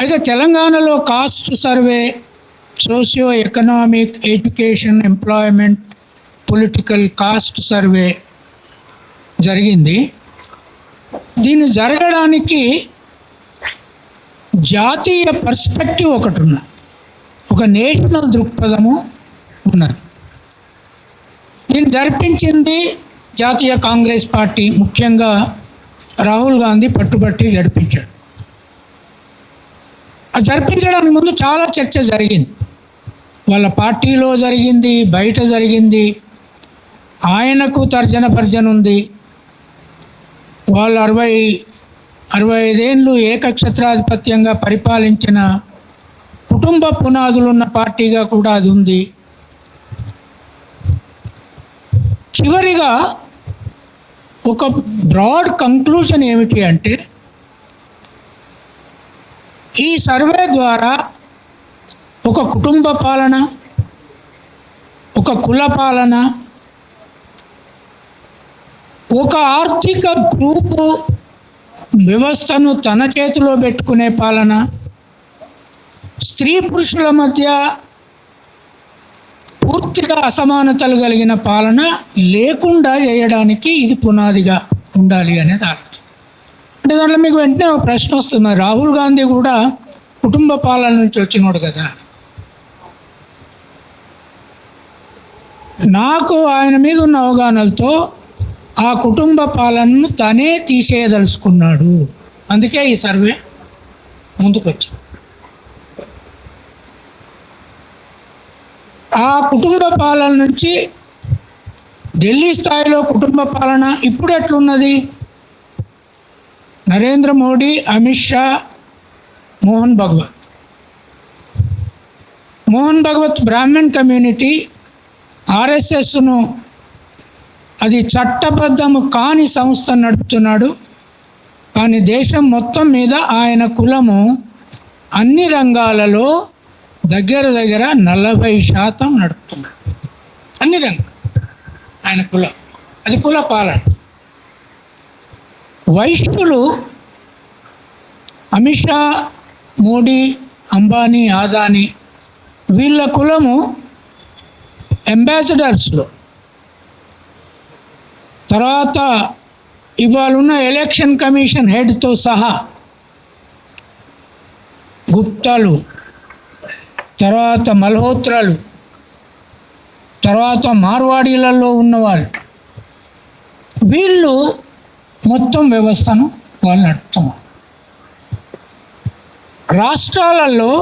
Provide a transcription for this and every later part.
అయితే తెలంగాణలో caste survey, socio economic, education, employment, political caste survey జరిగింది. దీన్ని జరగడానికి జాతీయ పర్స్పెక్టివ్ ఒకటి ఉన్నది, ఒక నేషనల్ దృక్పథము ఉన్నది. దీన్ని జరిపించింది జాతీయ కాంగ్రెస్ పార్టీ, ముఖ్యంగా రాహుల్ గాంధీ పట్టుబట్టి జరిపించాడు. ఆ జరిపించడానికి ముందు చాలా చర్చ జరిగింది, వాళ్ళ పార్టీలో జరిగింది, బయట జరిగింది. ఆయనకు తర్జన భర్జన ఉంది. వాళ్ళు 65 ఏళ్ళు ఏకఛత్రాధిపత్యంగా పరిపాలించిన కుటుంబ పునాదులున్న పార్టీగా కూడా అది ఉంది. చివరిగా ఒక బ్రాడ్ కంక్లూజన్ ఏమిటి అంటే, ఈ సర్వే ద్వారా ఒక కుటుంబ పాలన, ఒక కుల పాలన, ఒక ఆర్థిక గ్రూపు వ్యవస్థను తన చేతిలో పెట్టుకునే పాలన, స్త్రీ పురుషుల మధ్య పూర్తిగా అసమానతలు కలిగిన పాలన లేకుండా చేయడానికి ఇది పునాదిగా ఉండాలి అనేది ఆలోచన. అంటే దాంట్లో మీకు వెంటనే ఒక ప్రశ్న వస్తుంది, రాహుల్ గాంధీ కూడా కుటుంబ పాలన నుంచి వచ్చినోడు కదా. నాకు ఆయన మీద ఉన్న అవగాహనలతో ఆ కుటుంబ పాలనను తనే తీసేయదలుచుకున్నాడు. అందుకే ఈ సర్వే ముందుకొచ్చింది. ఆ కుటుంబ పాలన నుంచి ఢిల్లీ స్థాయిలో కుటుంబ పాలన ఇప్పుడు ఎట్లున్నది? నరేంద్ర మోడీ, అమిత్ షా, మోహన్ భగవత్ బ్రాహ్మణ్ కమ్యూనిటీ ఆర్ఎస్ఎస్ను, అది చట్టబద్ధము కాని సంస్థ నడుపుతున్నాడు. కానీ దేశం మొత్తం మీద ఆయన కులము అన్ని రంగాలలో దగ్గర 40% నడుపుతున్నాడు. అన్ని రంగాలు ఆయన కులం, అది కుల పాలన. వైశ్యులు అమిత్ షా, మోడీ, అంబానీ, ఆదానీ వీళ్ళ కులము అంబాసిడర్స్లో, తర్వాత ఇవాళ ఉన్న ఎలక్షన్ కమిషన్ హెడ్తో సహా గుప్తాలు, తర్వాత మల్హోత్రాలు, తర్వాత మార్వాడీలలో ఉన్నవాళ్ళు, వీళ్ళు మొత్తం వ్యవస్థను వాళ్ళు నడుపుతున్నారు. రాష్ట్రాలలో,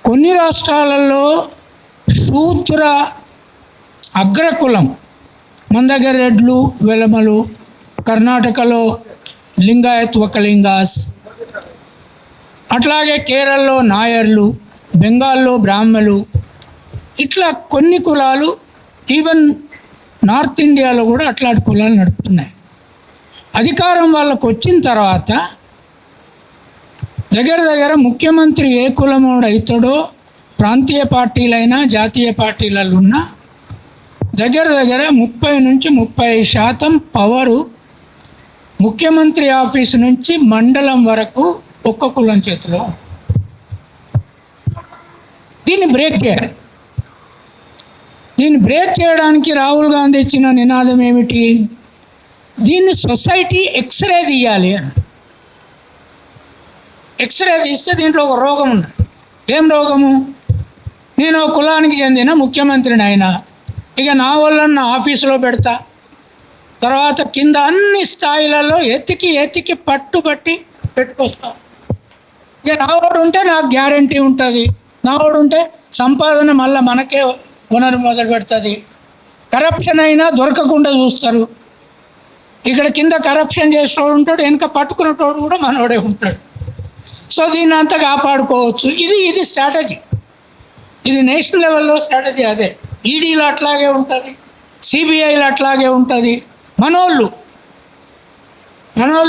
కొన్ని రాష్ట్రాలలో శూద్ర అగ్రకులం, మన దగ్గర రెడ్లు, వెలమలు, కర్ణాటకలో లింగాయత్ వకలింగాస్, అట్లాగే కేరళలో నాయర్లు, బెంగాల్లో బ్రాహ్మలు, ఇట్లా కొన్ని కులాలు, ఈవెన్ నార్త్ ఇండియాలో కూడా అట్లాంటి కులాలు నడుపుతున్నాయి. అధికారం వాళ్ళకు వచ్చిన తర్వాత దగ్గర ముఖ్యమంత్రి ఏ కులమోడు అవుతాడో, ప్రాంతీయ పార్టీలైనా జాతీయ పార్టీలలో ఉన్న దగ్గర 30 నుంచి 30% పవరు ముఖ్యమంత్రి ఆఫీసు నుంచి మండలం వరకు ఒక్క కులం చేతిలో. దీన్ని బ్రేక్ చేయాలి. దీన్ని బ్రేక్ చేయడానికి రాహుల్ గాంధీ ఇచ్చిన నినాదం ఏమిటి? దీన్ని సొసైటీ ఎక్స్రే తీయాలి అని. ఎక్స్రే తీస్తే దీంట్లో ఒక రోగం ఉంది. ఏం రోగము? నేను కులానికి చెందిన ముఖ్యమంత్రిని అయినా, ఇక నా వల్ల నా ఆఫీసులో పెడతా, తర్వాత కింద అన్ని స్థాయిలలో ఎతికి పట్టుబట్టి పెట్టుకొస్తా. ఇక నావాడు ఉంటే నాకు గ్యారంటీ ఉంటుంది, నావాడు ఉంటే సంపాదన మళ్ళీ మనకే వనరు మొదలు పెడుతుంది. కరప్షన్ అయినా దొరకకుండా చూస్తారు. ఇక్కడ కింద కరప్షన్ చేసేవాడు ఉంటాడు, వెనక పట్టుకునేటోడు కూడా మనోడే ఉంటాడు. సో దీన్ని అంతా కాపాడుకోవచ్చు. ఇది స్ట్రాటజీ, ఇది నేషనల్ లెవెల్లో స్ట్రాటజీ. అదే ఈడీలో అట్లాగే ఉంటుంది, సిబిఐలో అట్లాగే ఉంటుంది. మనోళ్ళు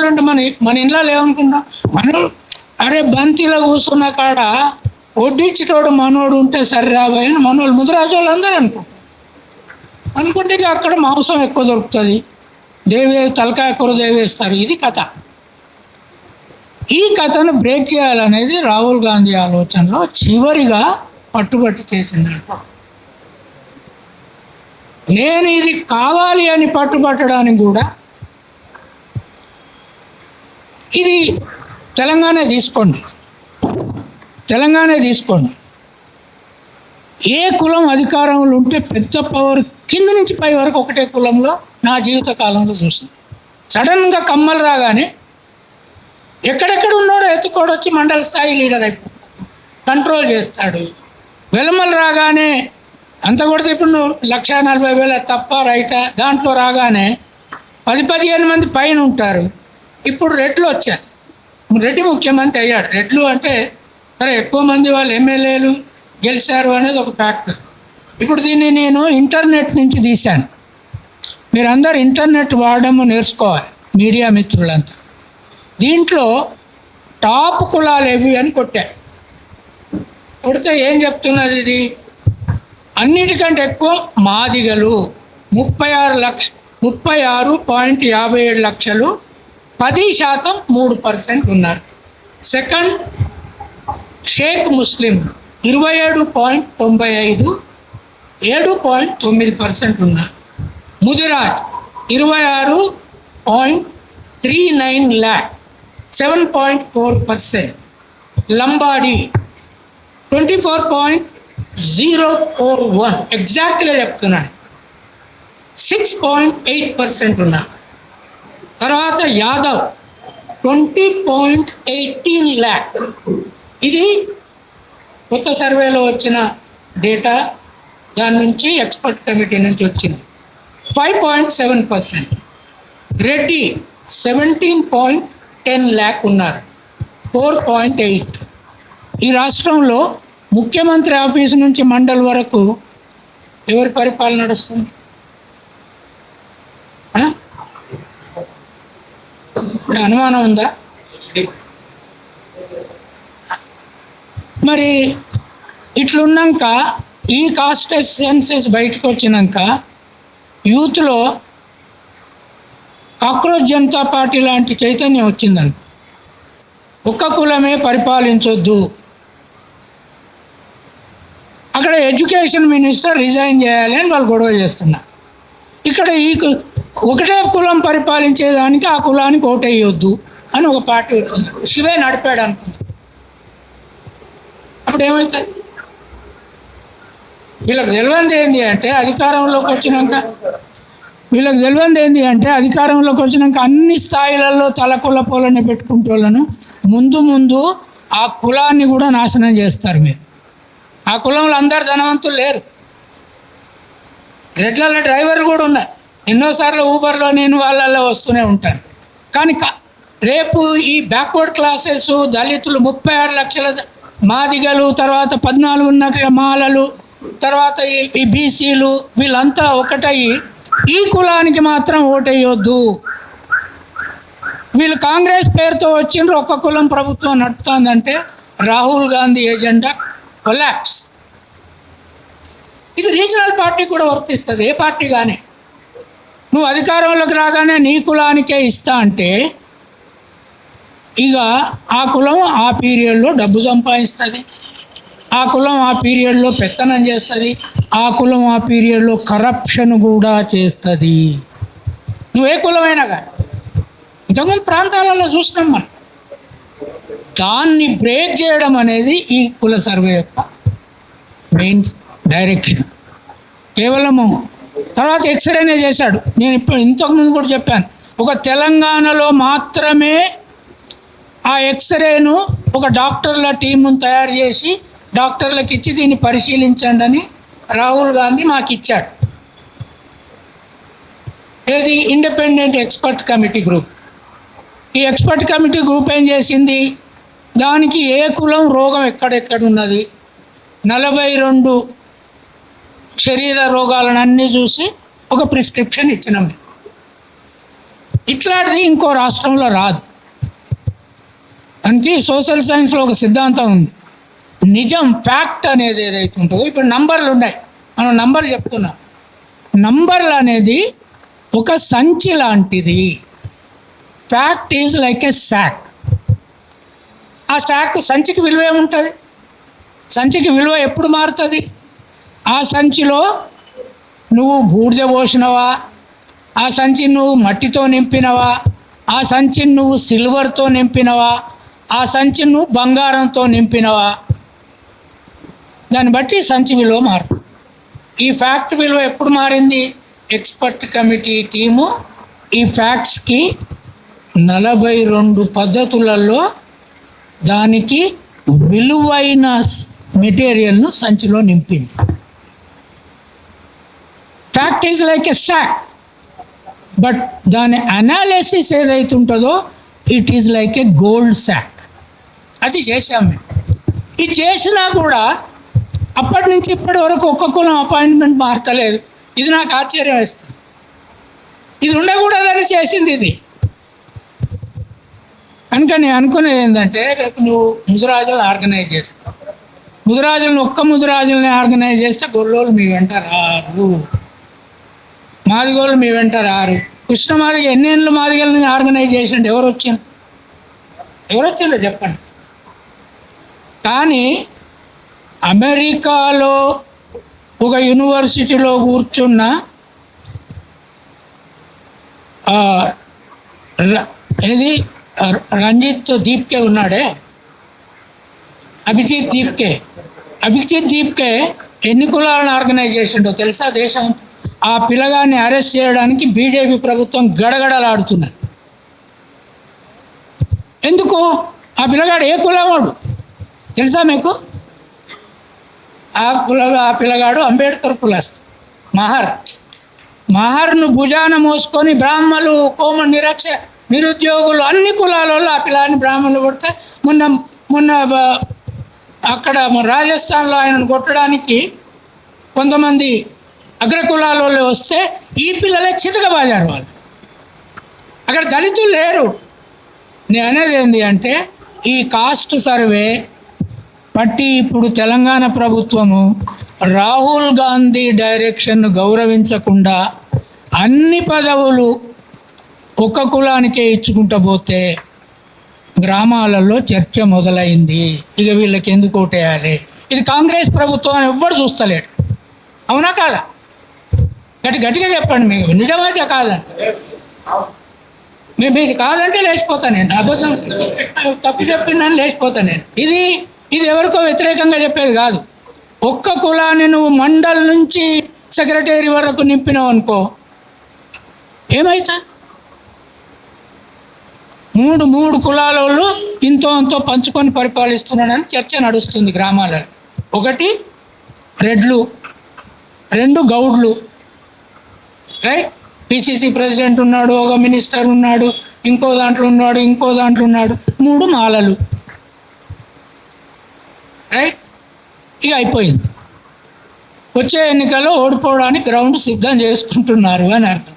అంటే మన ఇంట్లో ఏమనుకుంటాం, మనోళ్ళు అరే బంతిలో కూర్చున్న కాడ వడ్డించేటోడు మనోడు ఉంటే సరే రాబోయే అని మనోళ్ళు ముద్రాజు వాళ్ళు అందరూ అనుకుంటే ఇక అక్కడ మాంసం ఎక్కువ దొరుకుతుంది, తలకాయ కూర దేవేస్తారు. ఇది కథ. ఈ కథను బ్రేక్ చేయాలనేది రాహుల్ గాంధీ ఆలోచనలో చివరిగా పట్టుబట్టి చేసిందంట. నేను ఇది కావాలి అని పట్టుబట్టడానికి కూడా ఇది తెలంగాణ తీసుకోండి, ఏ కులం అధికారంలో ఉంటే పెద్ద పవర్ కింద నుంచి పై వరకు ఒకటే కులంలో నా జీవిత కాలంలో చూసాను. సడన్గా కమ్మలు రాగానే ఎక్కడెక్కడ ఉన్నాడో ఎత్తుకోడు వచ్చి మండల స్థాయి లీడర్ అయిపోతాడు, కంట్రోల్ చేస్తాడు. వెలమలు రాగానే అంత కొడితే ఇప్పుడు నువ్వు 1,40,000 తప్ప రైటా దాంట్లో రాగానే 10-15 మంది పైన ఉంటారు. ఇప్పుడు రెడ్లు వచ్చారు, రెడ్డి ముఖ్యమంత్రి అయ్యాడు. రెడ్లు అంటే సరే ఎక్కువ మంది వాళ్ళు ఎమ్మెల్యేలు గెలిచారు అనేది ఒక ఫ్యాక్టర్. ఇప్పుడు దీన్ని నేను ఇంటర్నెట్ నుంచి తీశాను. మీరందరూ ఇంటర్నెట్ వాడడము నేర్చుకోవాలి, మీడియా మిత్రులంతా. దీంట్లో టాప్ కులాలు ఏవి అని కొట్టాను. కొడితే ఏం చెప్తున్నది ఇది? అన్నిటికంటే ఎక్కువ మాదిగలు 36.57 లక్షలు, 10% 3% ఉన్నారు. సెకండ్ షేక్ ముస్లిం 27.95, 7.9% ఉన్నారు. ముదిరాజ్ 26.39 lakh, 7.4%. లంబాడి 24.041, ఎగ్జాక్ట్గా చెప్తున్నాను, 6.8% ఉన్నారు. తర్వాత యాదవ్ 20.18 lakh. ఇది కొత్త సర్వేలో వచ్చిన డేటా, దాని నుంచి ఎక్స్పర్ట్ కమిటీ నుంచి వచ్చింది. 5.7%. రెడ్డి 17.10 lakh ఉన్నారు, 4.8. ఈ రాష్ట్రంలో ముఖ్యమంత్రి ఆఫీసు నుంచి మండల్ వరకు ఎవరి పరిపాలన నడుస్తుంది? అనుమానం ఉందా? మరి ఇట్లున్నాక ఈ కాస్ట్ సెన్సెస్ బయటకు వచ్చినాక యూత్లో కాక్రోచ్ జనతా పార్టీ లాంటి చైతన్యం వచ్చిందండి. ఒక్క కులమే పరిపాలించొద్దు. అక్కడ ఎడ్యుకేషన్ మినిస్టర్ రిజైన్ చేయాలి అని వాళ్ళు గొడవ చేస్తున్నారు. ఇక్కడ ఒకటే కులం పరిపాలించేదానికి ఆ కులానికి ఓటేయొద్దు అని ఒక పార్టీ వచ్చింది. శివే నడిపాడు అనుకుంది. అప్పుడు ఏమవుతుంది? వీళ్ళకి తెలియంది ఏంటి అంటే అధికారంలోకి వచ్చినాక అన్ని స్థాయిలలో తల కులపోలని పెట్టుకుంటోళ్ళను ముందు ఆ కులాన్ని కూడా నాశనం చేస్తారు. మీరు ఆ కులంలో అందరు ధనవంతులు లేరు. రెడ్ల డ్రైవర్లు కూడా ఉన్నారు. ఎన్నోసార్లు ఊబర్లో నేను వాళ్ళల్లో వస్తూనే ఉంటాను. కానీ రేపు ఈ బ్యాక్వర్డ్ క్లాసెస్, దళితులు 36 లక్షల మాదిగలు, తర్వాత 14 మాలలు, తర్వాత ఈ బీసీలు, వీళ్ళంతా ఒకటయ్యి ఈ కులానికి మాత్రం ఓటేయొద్దు. వీళ్ళు కాంగ్రెస్ పేరుతో వచ్చిండ్రు, ఒక్క కులం ప్రభుత్వం నడుపుతుందంటే రాహుల్ గాంధీ ఎజెండా కొలాప్స్. ఇది రీజనల్ పార్టీ కూడా వర్తిస్తుంది. ఏ పార్టీ కానీ నువ్వు అధికారంలోకి రాగానే నీ కులానికే ఇస్తా అంటే ఇక ఆ కులం ఆ పీరియడ్లో డబ్బు సంపాదిస్తుంది, ఆ కులం ఆ పీరియడ్లో పెత్తనం చేస్తుంది, ఆ కులం ఆ పీరియడ్లో కరప్షన్ కూడా చేస్తుంది. నువ్వే కులమైనా కానీ ఇంతకుముందు ప్రాంతాలలో చూసినాం మనం. దాన్ని బ్రేక్ చేయడం అనేది ఈ కుల సర్వే యొక్క మెయిన్ డైరెక్షన్. కేవలము తర్వాత ఎక్స్రేనే చేశాడు. నేను ఇంతకుముందు కూడా చెప్పాను, ఒక తెలంగాణలో మాత్రమే ఆ ఎక్స్రేను ఒక డాక్టర్ల టీమును తయారు చేసి డాక్టర్లకు ఇచ్చి దీన్ని పరిశీలించండి అని రాహుల్ గాంధీ మాకు ఇచ్చాడు. ఏది? Independent expert committee group. ఈ ఎక్స్పర్ట్ కమిటీ గ్రూప్ ఏం చేసింది? దానికి ఏ కులం రోగం ఎక్కడెక్కడ ఉన్నది 42 శరీర రోగాలను అన్నీ చూసి ఒక ప్రిస్క్రిప్షన్ ఇచ్చినాం. ఇట్లాంటిది ఇంకో రాష్ట్రంలో రాదు. దానికి సోషల్ సైన్స్లో ఒక సిద్ధాంతం ఉంది. నిజం, ఫ్యాక్ట్ అనేది ఏదైతే ఉంటుందో, ఇప్పుడు నంబర్లు ఉన్నాయి, మనం నంబర్లు చెప్తున్నాం. నంబర్లు అనేది ఒక సంచి లాంటిది. ఫ్యాక్ట్ ఈజ్ లైక్ ఎ సాక్. ఆ సంచికి విలువ ఏముంటుంది? సంచికి విలువ ఎప్పుడు మారుతుంది? ఆ సంచిలో నువ్వు బూడిద పోసినవా, ఆ సంచిని నువ్వు మట్టితో నింపినవా, ఆ సంచిని నువ్వు సిల్వర్తో నింపినవా, ఆ సంచిని నువ్వు బంగారంతో నింపినవా, దాన్ని బట్టి సంచి విలువ మారుతుంది. ఈ ఫ్యాక్ట్ విలువ ఎప్పుడు మారింది? ఎక్స్పర్ట్ కమిటీ టీము ఈ ఫ్యాక్ట్స్కి 42 పద్ధతులలో దానికి విలువైన మెటీరియల్ను సంచిలో నింపింది. Fact is like a sack, but దాని అనాలిసిస్ ఏదైతే ఉంటుందో it is like a gold sack. అది చేసాం మేము. ఇది చేసినా కూడా అప్పటి నుంచి ఇప్పటి వరకు ఒక్క కులం అపాయింట్మెంట్ మార్చలేదు. ఇది నాకు ఆశ్చర్యం వేస్తుంది. ఇది ఉండకూడదని చేసింది ఇది. కనుక నేను అనుకునేది ఏంటంటే, రేపు నువ్వు ముదిరాజులను ఆర్గనైజ్ చేస్తావు. ఒక్క ముదిరాజులని ఆర్గనైజ్ చేస్తే గొల్లోళ్ళు మీ వెంట రారు, మాదిగోళ్ళు మీ వెంట రారు. కృష్ణమాదిగ ఎన్నేళ్ళు మాదిగలని ఆర్గనైజ్ చేసిండు? ఎవరు వచ్చిందో చెప్పండి. కానీ అమెరికాలో ఒక యూనివర్సిటీలో కూర్చున్న ఏది రంజిత్ దీప్కే ఉన్నాడే, అభిజిత్ దీప్కే ఎన్ని కులాలను ఆర్గనైజ్ చేసిండో తెలుసా? దేశం ఆ పిల్లగాన్ని అరెస్ట్ చేయడానికి బీజేపీ ప్రభుత్వం గడగడలాడుతున్నది. ఎందుకు? ఆ పిల్లగాడు ఏ కులవాడు తెలుసా మీకు? ఆ పిల్లగాడు అంబేద్కర్ కులస్తు మహర్ను భుజాన మోసుకొని బ్రాహ్మణులు, కోమ నిరుద్యోగులు అన్ని కులాలలో ఆ పిల్లాన్ని బ్రాహ్మణులు కొడితే మొన్న అక్కడ రాజస్థాన్లో ఆయనను కొట్టడానికి కొంతమంది అగ్రకులాలలో వస్తే ఈ పిల్లలే చితకబాదారు వాళ్ళు. అక్కడ దళితులు లేరు. నేను అనేది ఏంటి అంటే, ఈ కాస్ట్ సర్వే బట్టి ఇప్పుడు తెలంగాణ ప్రభుత్వము రాహుల్ గాంధీ డైరెక్షన్ను గౌరవించకుండా అన్ని పదవులు ఒక్క కులానికే ఇచ్చుకుంటూ పోతే గ్రామాలలో చర్చ మొదలైంది. ఇక వీళ్ళకి ఎందుకు ఓటేయాలి? ఇది కాంగ్రెస్ ప్రభుత్వం అని ఎవ్వరు చూస్తలేడు. అవునా కాదా? గట్టిగా చెప్పండి. మీకు నిజమైతే కాదండి. మీరు కాదంటే లేచిపోతాను నేను. అబద్ధం తప్పు చెప్పిందని లేచిపోతాను నేను. ఇది ఎవరికో వ్యతిరేకంగా చెప్పేది కాదు. ఒక్క కులాన్ని నువ్వు మండల్ నుంచి సెక్రటరీ వరకు నింపినావు అనుకో, ఏమైతా? మూడు కులాల వాళ్ళు ఇంతో పంచుకొని పరిపాలిస్తున్నాడని చర్చ నడుస్తుంది గ్రామాలలో. ఒకటి రెడ్లు, 2 గౌడ్లు, రైట్? పిసిసి ప్రెసిడెంట్ ఉన్నాడు, ఒక మినిస్టర్ ఉన్నాడు, ఇంకో దాంట్లో ఉన్నాడు, 3 మాలలు, రైట్? ఇక అయిపోయింది. వచ్చే ఎన్నికల్లో ఓడిపోవడానికి గ్రౌండ్ సిద్ధం చేసుకుంటున్నారు అని అర్థం.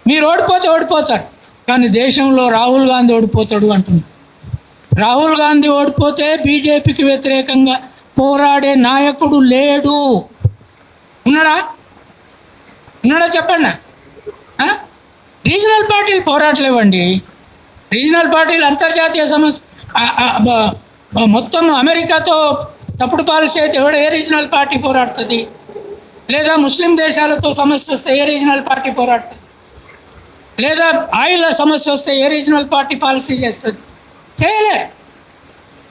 మీరు ఓడిపోతారు, కానీ దేశంలో రాహుల్ గాంధీ ఓడిపోతాడు అంటున్నారు. రాహుల్ గాంధీ ఓడిపోతే బీజేపీకి వ్యతిరేకంగా పోరాడే నాయకుడు లేడు. ఉన్నాడా చెప్పండి. రీజనల్ పార్టీలు పోరాటలేవండి. రీజనల్ పార్టీలు అంతర్జాతీయ సమస్య మొత్తం అమెరికాతో తప్పుడు పాలసీ అయితే ఏ రీజనల్ పార్టీ పోరాడుతుంది? లేదా ముస్లిం దేశాలతో సమస్య వస్తే ఏ రీజనల్ పార్టీ పోరాడుతుంది? లేదా ఆయిల్ సమస్య వస్తే ఏ రీజనల్ పార్టీ పాలసీ చేస్తుంది? చేయలే.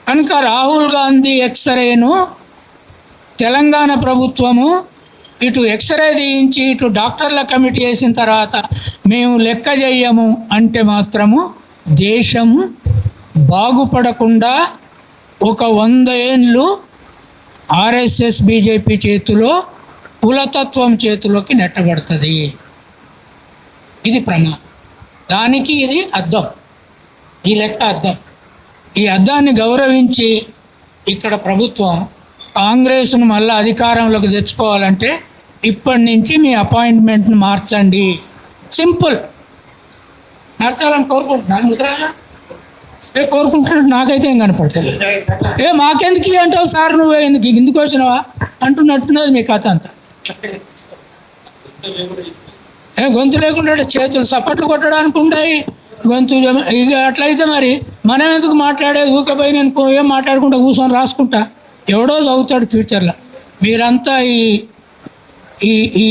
కనుక రాహుల్ గాంధీ ఎక్స్రేను తెలంగాణ ప్రభుత్వము ఇటు ఎక్స్రే తీయించి ఇటు డాక్టర్ల కమిటీ వేసిన తర్వాత మేము లెక్క చెయ్యము అంటే మాత్రము దేశం బాగుపడకుండా ఒక 100 ఏళ్ళు ఆర్ఎస్ఎస్ బీజేపీ చేతిలో, కులతత్వం చేతిలోకి నెట్టబడుతుంది. ఇది ప్రమాదం. దానికి ఇది అద్దం, ఈ లెక్క అద్దం. ఈ అద్దాన్ని గౌరవించి ఇక్కడ ప్రభుత్వం కాంగ్రెస్ను మళ్ళీ అధికారంలోకి తెచ్చుకోవాలంటే ఇప్పటి నుంచి మీ అపాయింట్మెంట్ని మార్చండి. సింపుల్. మార్చాలని కోరుకుంటున్నాను. ముద్రాజా కోరుకుంటున్నట్టు నాకైతే ఏం కనపడతలేదు. మాకెందుకు అంటావు సార్, నువ్వు ఎందుకు వచ్చినావా అంటున్నట్టున్నది మీ కథ అంతా. గొంతు లేకుండా చేతులు సపట్లు కొట్టడానికి ఉంటాయి, ఇక అట్లయితే మరి మనం ఎందుకు మాట్లాడేది? ఊకపోయి నేను ఏం మాట్లాడుకుంటా కూర్చొని రాసుకుంటా, ఎవడో చదువుతాడు ఫ్యూచర్లో. మీరంతా ఈ ఈ ఈ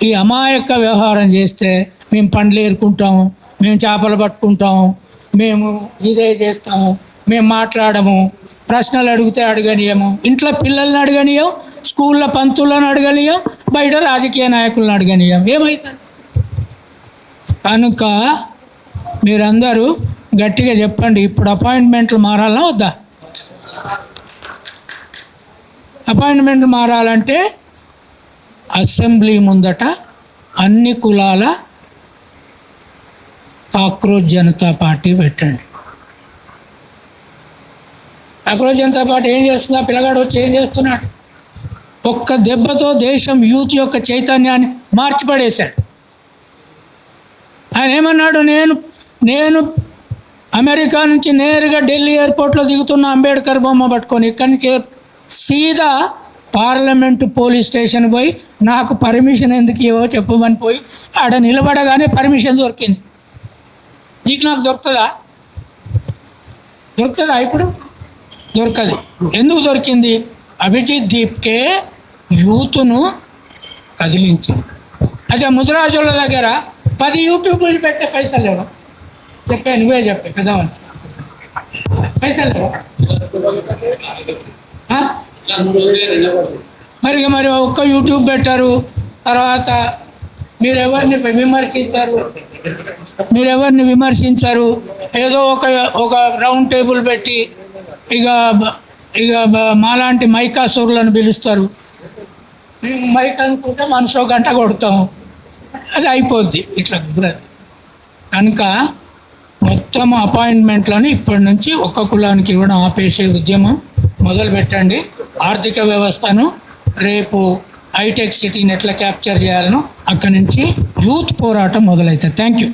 ఈ అమాయక వ్యవహారం చేస్తే మేము పండ్లు ఏరుకుంటాము, మేము చేపలు పట్టుకుంటాము, మేము ఇదే చేస్తాము, మేము మాట్లాడము, ప్రశ్నలు అడిగితే అడగనీయము, ఇంట్లో పిల్లల్ని అడగనీయం, స్కూల్లో పంతులను అడగనీయం, బయట రాజకీయ నాయకులను అడగనీయం. ఏమవుతుంది? కనుక మీరందరూ గట్టిగా చెప్పండి, ఇప్పుడు అపాయింట్మెంట్లు మారాలా వద్దా? అపాయింట్మెంట్లు మారాలంటే అసెంబ్లీ ముందట అన్ని కులాల కాక్రోచ్ జనతా పార్టీ పెట్టండి. కాక్రోచ్ జనతా పార్టీ ఏం చేస్తుందా? పిల్లగాడు వచ్చి ఏం చేస్తున్నాడు? ఒక్క దెబ్బతో దేశం యూత్ యొక్క చైతన్యాన్ని మార్చిపడేశాడు. ఆయన ఏమన్నాడు? నేను అమెరికా నుంచి నేరుగా ఢిల్లీ ఎయిర్పోర్ట్లో దిగుతున్న అంబేద్కర్ బొమ్మ పట్టుకొని ఇక్కడి నుంచి సీదా పార్లమెంటు పోలీస్ స్టేషన్ పోయి నాకు పర్మిషన్ ఎందుకు ఇవో చెప్పమని పోయి ఆడ నిలబడగానే పర్మిషన్ దొరికింది. నీకు నాకు దొరుకుతుందా? ఇప్పుడు దొరకదు. ఎందుకు దొరికింది? అభిజిత్ దీప్కే యూత్ను కదిలించింది. అదే ముదిరాజుల దగ్గర 10 యూట్యూబ్లు పెట్టే పైసలు లేవు. చెప్పే నువ్వే చెప్పే పెద్దవాళ్ళు, పైసలు లేవు. మరి ఒక్క యూట్యూబ్ పెట్టారు. తర్వాత మీరెవరిని విమర్శించారు? ఏదో ఒక రౌండ్ టేబుల్ పెట్టి ఇక మాలాంటి మైకాసురులను పిలుస్తారు. మేము మైక్ అనుకుంటే మనిషి గంట కొడతాము, అది అయిపోద్ది. ఇట్లా కుదరదు. కనుక మొత్తం అపాయింట్మెంట్లను ఇప్పటి నుంచి ఒక్క కులానికి ఇవ్వడం ఆపేసే ఉద్యమం మొదలు పెట్టండి. ఆర్థిక వ్యవస్థను రేపు హైటెక్ సిటీని ఎట్లా క్యాప్చర్ చేయాలనో అక్కడి నుంచి యూత్ పోరాటం మొదలవుతుంది. Thank you.